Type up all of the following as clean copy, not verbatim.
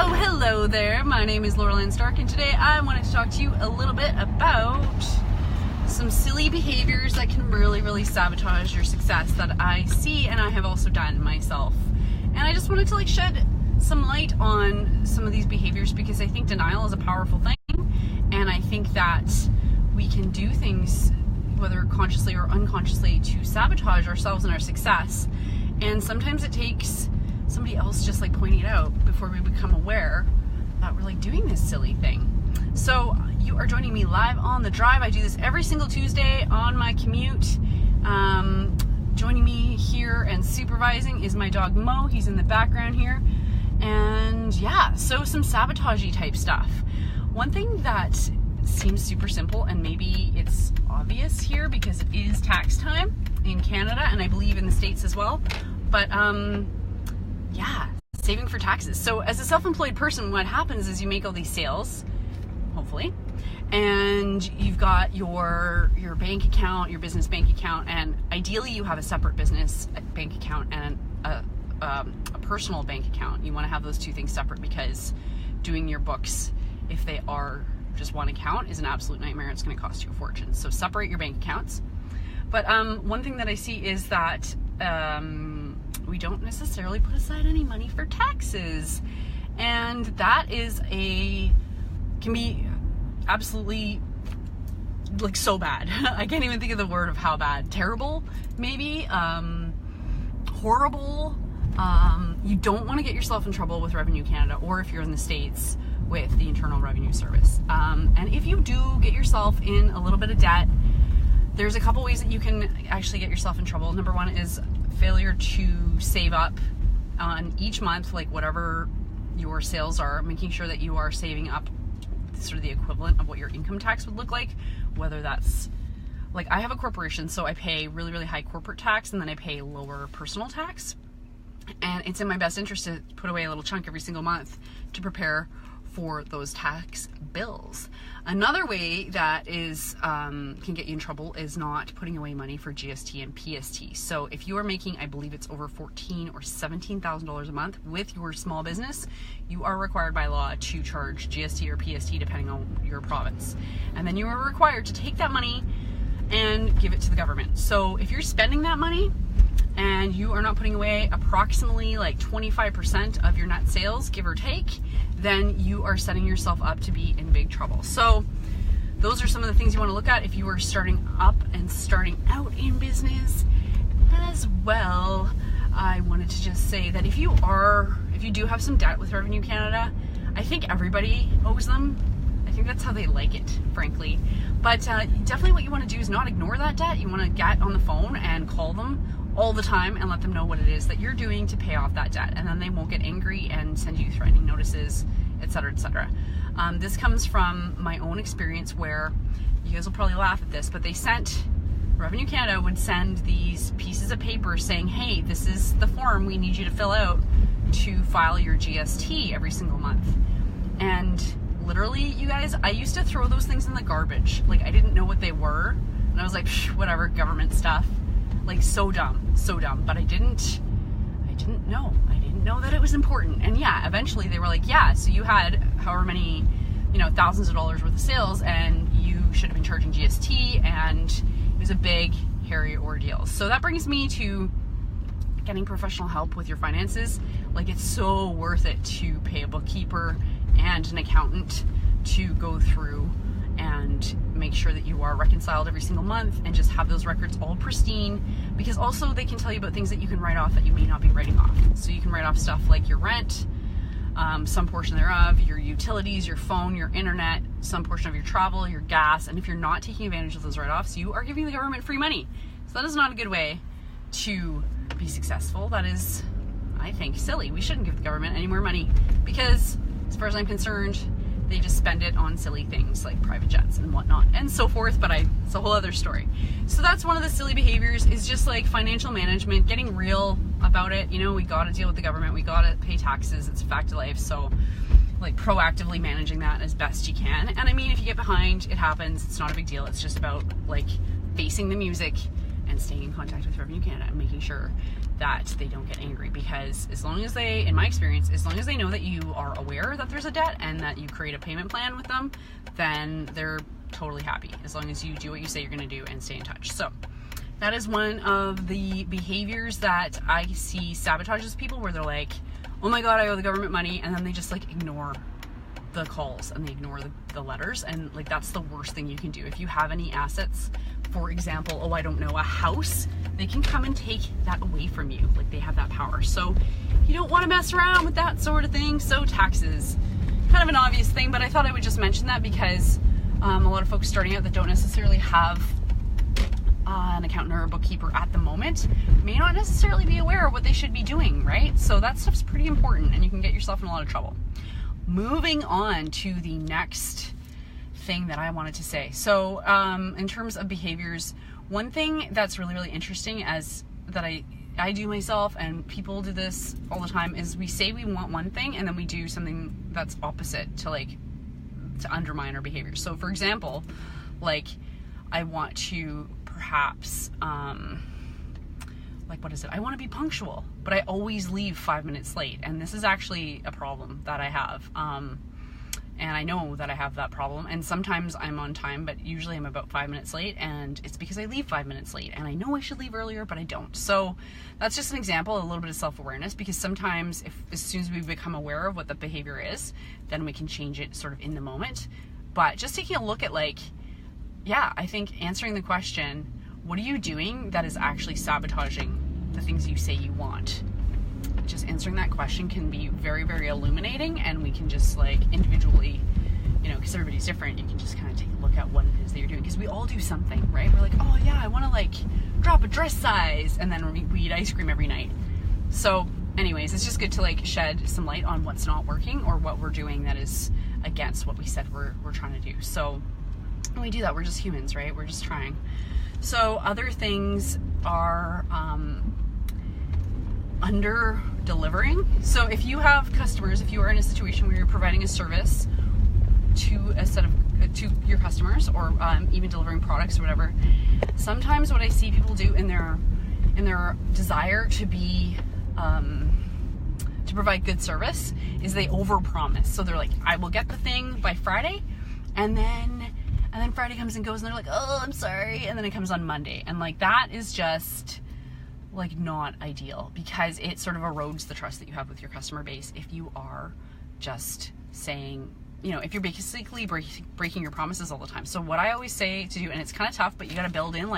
Oh, hello there. My name is Laurelyn Stark, and today I wanted to talk to you a little bit about some silly behaviors that can really sabotage your success that I see and I have also done myself. And I just wanted to shed some light on some of these behaviors because I think denial is a powerful thing, and I think that we can do things, whether consciously or unconsciously, to sabotage ourselves and our success. And sometimes it takes somebody else just pointing it out before we become aware that we're doing this silly thing. So you are joining me live on the drive. I do this every single Tuesday on my commute. Joining me here and supervising is my dog Mo. He's in the background here. And yeah, so some sabotage-y type stuff. One thing that seems super simple, and maybe it's obvious here because it is tax time in Canada and I believe in the States as well, but yeah, saving for taxes. So as a self-employed person, what happens is you make all these sales, hopefully, and you've got your bank account, your business bank account, and ideally you have a separate business bank account and a personal bank account. You want to have those two things separate because doing your books, if they are just one account, is an absolute nightmare. It's going to cost you a fortune. So separate your bank accounts. But one thing that I see is that we don't necessarily put aside any money for taxes, and that can be absolutely so bad. I can't even think of the word of how bad. Terrible, maybe. Horrible. You don't want to get yourself in trouble with Revenue Canada, or if you're in the States, with the Internal Revenue Service. And if you do get yourself in a little bit of debt, there's a couple ways that you can actually get yourself in trouble. Number one is failure to save up on each month, whatever your sales are, making sure that you are saving up sort of the equivalent of what your income tax would look like, whether that's I have a corporation, so I pay really high corporate tax and then I pay lower personal tax. And it's in my best interest to put away a little chunk every single month to prepare for those tax bills. Another way that can get you in trouble is not putting away money for GST and PST. So if you are making, I believe it's over $14,000 or $17,000 a month with your small business, you are required by law to charge GST or PST depending on your province. And then you are required to take that money and give it to the government. So if you're spending that money and you are not putting away approximately 25% of your net sales, give or take, then you are setting yourself up to be in big trouble. So those are some of the things you want to look at if you are starting up and starting out in business. As well, I wanted to just say that if you do have some debt with Revenue Canada, I think everybody owes them. I think that's how they like it, frankly. But definitely what you want to do is not ignore that debt. You want to get on the phone and call them all the time and let them know what it is that you're doing to pay off that debt, and then they won't get angry and send you threatening notices, etc., etc. This comes from my own experience where, you guys will probably laugh at this, but Revenue Canada would send these pieces of paper saying, hey, this is the form we need you to fill out to file your GST every single month. And literally, you guys, I used to throw those things in the garbage. I didn't know what they were, and I was whatever, government stuff. So dumb, but I didn't know that it was important. And yeah, eventually they were yeah, so you had however many, thousands of dollars worth of sales and you should have been charging GST, and it was a big, hairy ordeal. So that brings me to getting professional help with your finances. It's so worth it to pay a bookkeeper and an accountant to go through and make sure that you are reconciled every single month and just have those records all pristine, because also they can tell you about things that you can write off that you may not be writing off. So you can write off stuff like your rent, some portion thereof, your utilities, your phone, your internet, some portion of your travel, your gas, and if you're not taking advantage of those write-offs, you are giving the government free money. So that is not a good way to be successful. That is, I think, silly. We shouldn't give the government any more money because, as far as I'm concerned, they just spend it on silly things like private jets and whatnot and so forth, but it's a whole other story. So that's one of the silly behaviors, is just financial management, getting real about it. We gotta deal with the government, we gotta pay taxes, it's a fact of life. So proactively managing that as best you can. And I mean, if you get behind, it happens, it's not a big deal. It's just about facing the music and and staying in contact with Revenue Canada and making sure that they don't get angry, because as long as they, in my experience, as long as they know that you are aware that there's a debt and that you create a payment plan with them, then they're totally happy, as long as you do what you say you're going to do and stay in touch. So that is one of the behaviors that I see sabotages people, where they're like, oh my God, I owe the government money, and then they just like ignore the calls and they ignore the letters. And like, that's the worst thing you can do. If you have any assets, for example, oh, I don't know, a house, they can come and take that away from you. Like, they have that power. So you don't want to mess around with that sort of thing. So taxes, kind of an obvious thing, but I thought I would just mention that because a lot of folks starting out that don't necessarily have an accountant or a bookkeeper at the moment may not necessarily be aware of what they should be doing, right? So that stuff's pretty important, and you can get yourself in a lot of trouble. Moving on to the next thing that I wanted to say. So in terms of behaviors, one thing that's really, really interesting that I do myself, and people do this all the time, is we say we want one thing and then we do something that's opposite to undermine our behavior. So for example, like, I want to perhaps what is it? I want to be punctual, but I always leave 5 minutes late. And this is actually a problem that I have. And I know that I have that problem. And sometimes I'm on time, but usually I'm about 5 minutes late. And it's because I leave 5 minutes late. And I know I should leave earlier, but I don't. So that's just an example, a little bit of self-awareness, because sometimes as soon as we become aware of what the behavior is, then we can change it sort of in the moment. But just taking a look at I think answering the question, what are you doing that is actually sabotaging the things you say you want? Just answering that question can be very, very illuminating, and we can just individually, because everybody's different, you can just kind of take a look at what it is that you're doing, because we all do something, right? We're like, oh yeah, I want to drop a dress size, and then we eat ice cream every night. So anyways, it's just good to shed some light on what's not working or what we're doing that is against what we said we're trying to do. So when we do that, we're just humans, right? We're just trying. So other things are under delivering. So if you have customers, if you are in a situation where you're providing a service to to your customers, or even delivering products or whatever, sometimes what I see people do in their desire to be to provide good service is they overpromise. So they're like, I will get the thing by Friday, and then Friday comes and goes, and they're like, oh, I'm sorry, and then it comes on Monday, and that is just not ideal, because it sort of erodes the trust that you have with your customer base if you are just saying, if you're basically breaking your promises all the time. So what I always say to do, and it's kind of tough, but you got to build in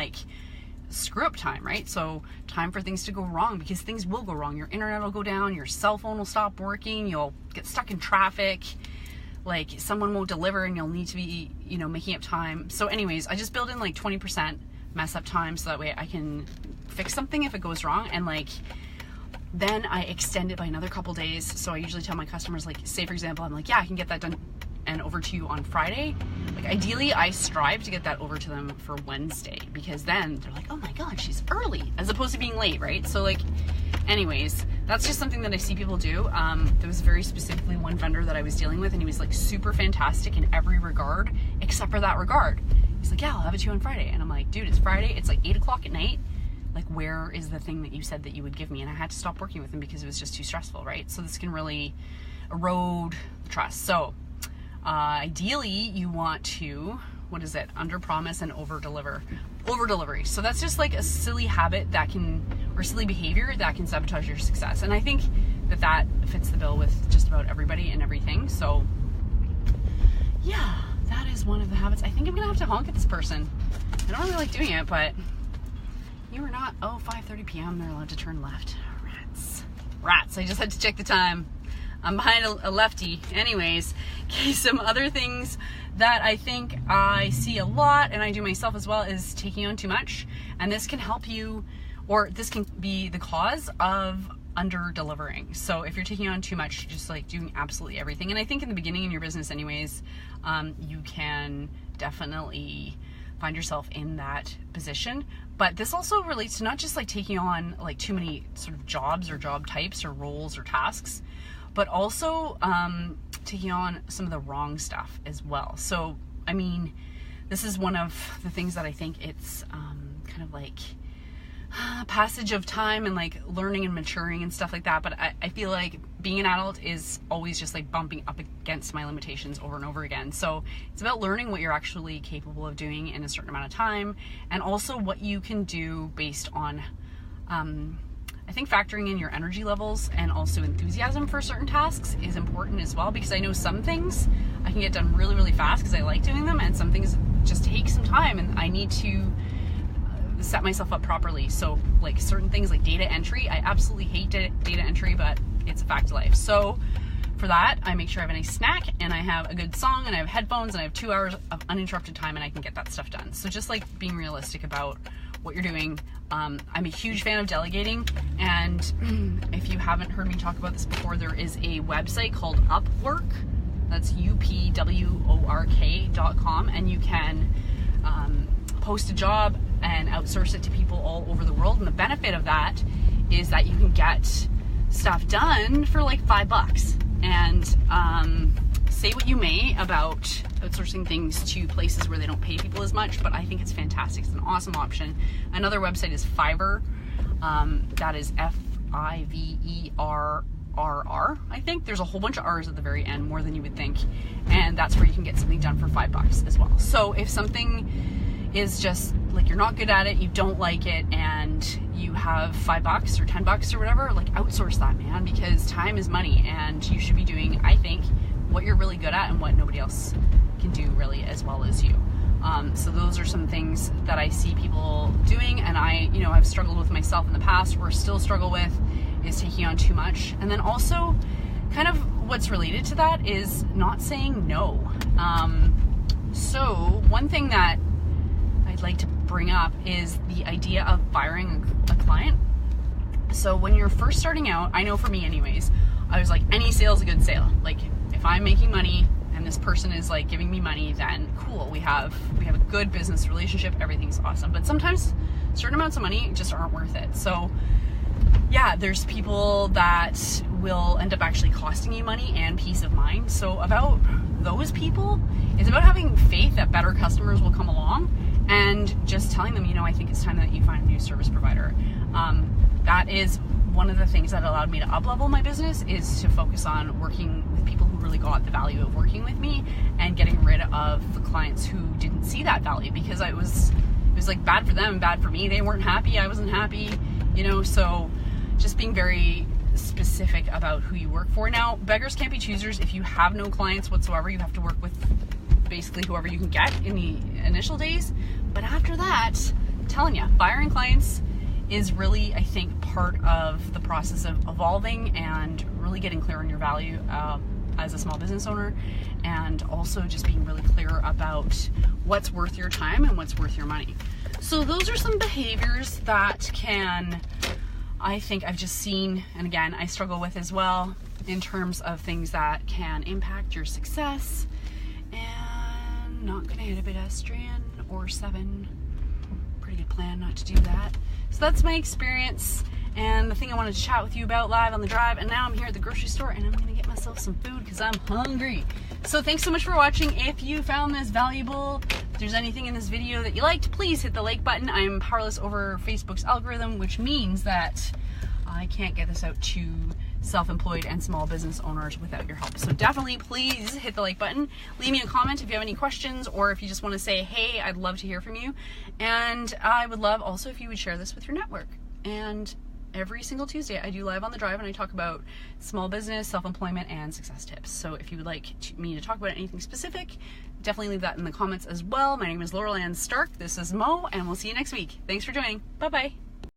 screw up time, right? So time for things to go wrong, because things will go wrong. Your internet will go down, your cell phone will stop working, you'll get stuck in traffic, someone won't deliver, and you'll need to be, making up time. So anyways, I just build in 20% mess up time, so that way I can fix something if it goes wrong, and then I extend it by another couple days. So I usually tell my customers, say for example, I'm yeah, I can get that done and over to you on Friday. Ideally, I strive to get that over to them for Wednesday, because then they're like, oh my God, she's early, as opposed to being late, right? So anyways, that's just something that I see people do. There was very specifically one vendor that I was dealing with, and he was super fantastic in every regard except for that regard. He's like, yeah, I'll have it to you on Friday. And I'm like, dude, it's Friday, it's 8 o'clock at night. Where is the thing that you said that you would give me? And I had to stop working with him because it was just too stressful, right? So this can really erode trust. So ideally, you want to, under promise and over delivery. So that's just a silly habit or silly behavior that can sabotage your success. And I think that fits the bill with just about everybody and everything. So yeah, that is one of the habits. I think I'm gonna have to honk at this person. I don't really like doing it, but you are not. 5:30 p.m. They're allowed to turn left. Rats. I just had to check the time. I'm behind a lefty. Anyways, okay, some other things that I think I see a lot, and I do myself as well, is taking on too much. And this can help you, or this can be the cause of under delivering. So if you're taking on too much, just doing absolutely everything. And I think in the beginning in your business anyways, you can definitely find yourself in that position. But this also relates to not just taking on too many sort of jobs or job types or roles or tasks, but also taking on some of the wrong stuff as well. So, I mean, this is one of the things that I think it's kind of passage of time and like learning and maturing and stuff like that. But I feel like being an adult is always just like bumping up against my limitations over and over again. So it's about learning what you're actually capable of doing in a certain amount of time, and also what you can do based on, I think factoring in your energy levels and also enthusiasm for certain tasks is important as well, because I know some things I can get done really, really fast because I like doing them, and some things just take some time and I need to set myself up properly. So like certain things like data entry, I absolutely hate data entry, but it's a fact of life. So for that, I make sure I have a nice snack and I have a good song and I have headphones and I have 2 hours of uninterrupted time and I can get that stuff done. So just like being realistic about what you're doing. I'm a huge fan of delegating, and if you haven't heard me talk about this before, there is a website called Upwork. That's upwork.com, and you can post a job and outsource it to people all over the world. And the benefit of that is that you can get stuff done for like $5. And say what you may about outsourcing things to places where they don't pay people as much, but I think it's fantastic. It's an awesome option. Another website is Fiverr. That is Fiverr. I think there's a whole bunch of R's at the very end, more than you would think, and that's where you can get something done for $5 as well. So if something is just like you're not good at it, you don't like it, and you have $5 or $10 or whatever, like outsource that, man, because time is money, and you should be doing, I think, what you're really good at and what nobody else can do really as well as you. So those are some things that I see people doing, and I've struggled with myself in the past, or still struggle with, is taking on too much. And then also kind of what's related to that is not saying no. So one thing that I'd like to bring up is the idea of firing a client. So when you're first starting out, I know for me anyways, I was like, any sale is a good sale. Like if I'm making money and this person is like giving me money, then cool, we have a good business relationship, everything's awesome. But sometimes certain amounts of money just aren't worth it. So yeah, there's people that will end up actually costing you money and peace of mind. So about those people, it's about having faith that better customers will come along, and just telling them, I think it's time that you find a new service provider. That is one of the things that allowed me to up-level my business, is to focus on working with people who really got the value of working with me, and getting rid of the clients who didn't see that value, because it was like bad for them, bad for me. They weren't happy, I wasn't happy, so just being very specific about who you work for. Now, beggars can't be choosers. If you have no clients whatsoever, you have to work with basically whoever you can get in the initial days. But after that, I'm telling you, firing clients is really, I think, part of the process of evolving and really getting clear on your value as a small business owner, and also just being really clear about what's worth your time and what's worth your money. So those are some behaviors that I think I've just seen, and again, I struggle with as well, in terms of things that can impact your success. And not gonna hit a pedestrian or 7. Pretty good plan not to do that. So that's my experience and the thing I wanted to chat with you about live on the drive. And now I'm here at the grocery store and I'm gonna get myself some food because I'm hungry. So thanks so much for watching. If you found this valuable, if there's anything in this video that you liked, please hit the like button. I'm powerless over Facebook's algorithm, which means that I can't get this out to self-employed and small business owners without your help. So definitely please hit the like button. Leave me a comment if you have any questions, or if you just want to say, hey, I'd love to hear from you. And I would love also if you would share this with your network. And every single Tuesday I do live on the drive and I talk about small business, self-employment, and success tips. So if you would like me to talk about anything specific, definitely leave that in the comments as well. My name is Laurel Ann Stark. This is Mo, and we'll see you next week. Thanks for joining. Bye-bye.